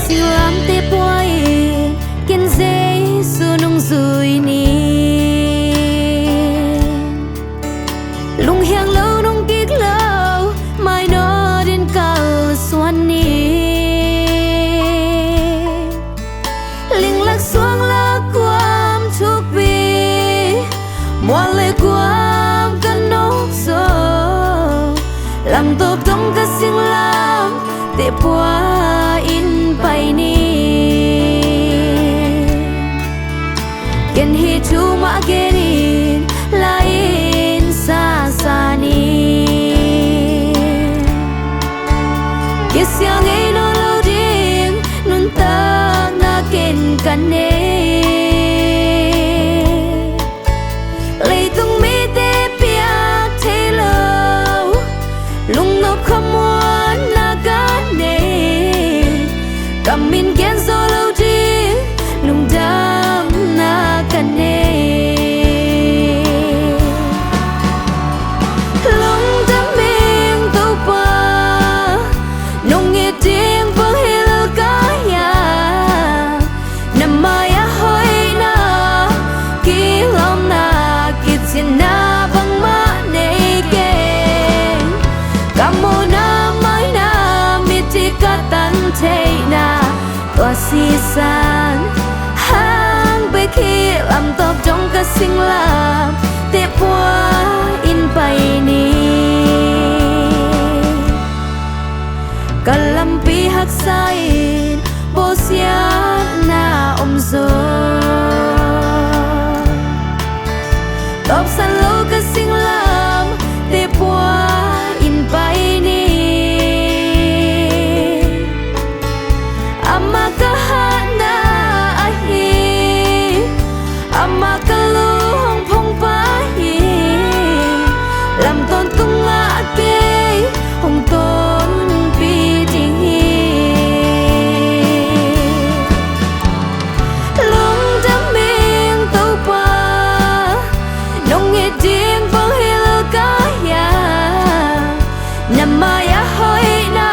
sinh làm tê bôi kiên dễ su nung rùi ni lung hiang lâu nung kik lâu mai nó đến cao xuân ni linh lạc xuống lạc quam chúc vi mua lệ quam căn nóc gió làm tốt trong các sinh làm tê bôi in bay ni kiên hi chu ma genin lain sa sa ni kies yang ei no lo ding nun tak na ken kan ne lei tung mi te piak the lo lung nop khamwan na kan ne kamin gen zo lo ding lung dam na kan ne lung dam ming to pa nong ye ting pa hil ka ya namaya hoi na ki lom na ki chin na bang ma nei ke kamo na mai na mi ti ka tan thei na tua si san khi làm tốt trong các sinh làm tiếp qua in bay ni cả lâm pi hắc sai bố xia na om zo top san lâu các sinh làm tiếp qua in bay ni ama kahana ama kalu hong phong pa hi làm tôn tung ngã kê hong tôn pi ding hi lung đam miên tàu pa nong nghe tiếng vang hil ka ya namaya hoi na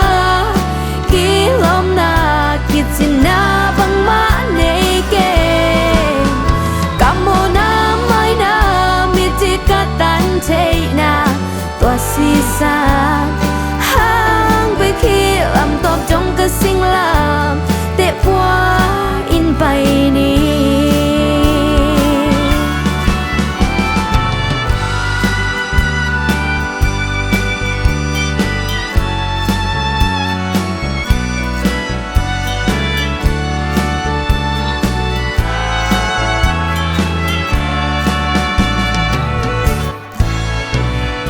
ki lom na ki chin na bang ma nei ke thế na tua si sa hang với khi làm tốt trong các sinh làm tệ qua in bay ni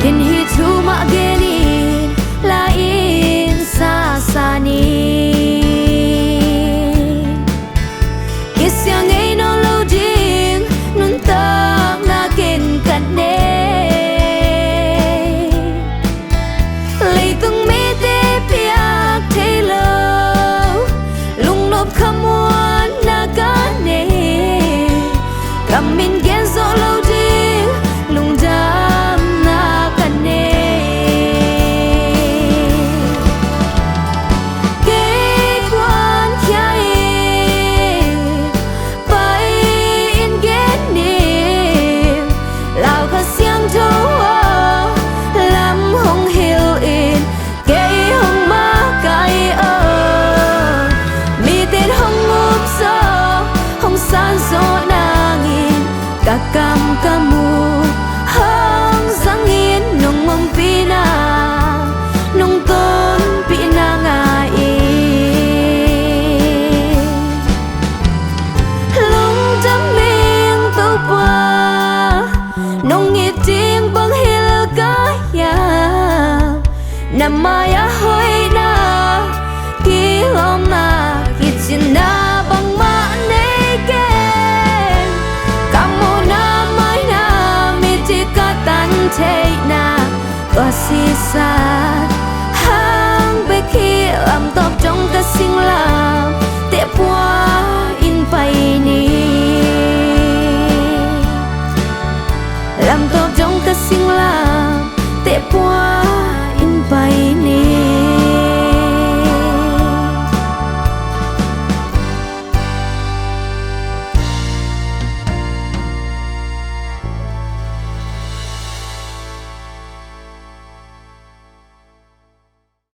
kiên hi chu ma genin lain sa sa ni kies yang ei no lo ding nun tak na ken kan ne lei tung me te piak the lo lung nop khamwan na kan ne kamin gen zo lo ding lung da kakam kamu hang sangin nong mong pina nong ton pina ngai lung dam ming to pa nong nghe tiếng bang hil ka ya namaya hoi na ki lom na ki chin na bang ma nei ke thế na tua si sa hang với khi làm tốt trong các sinh làm tệ qua in bay ni làm tốt trong các sinh làm tệ qua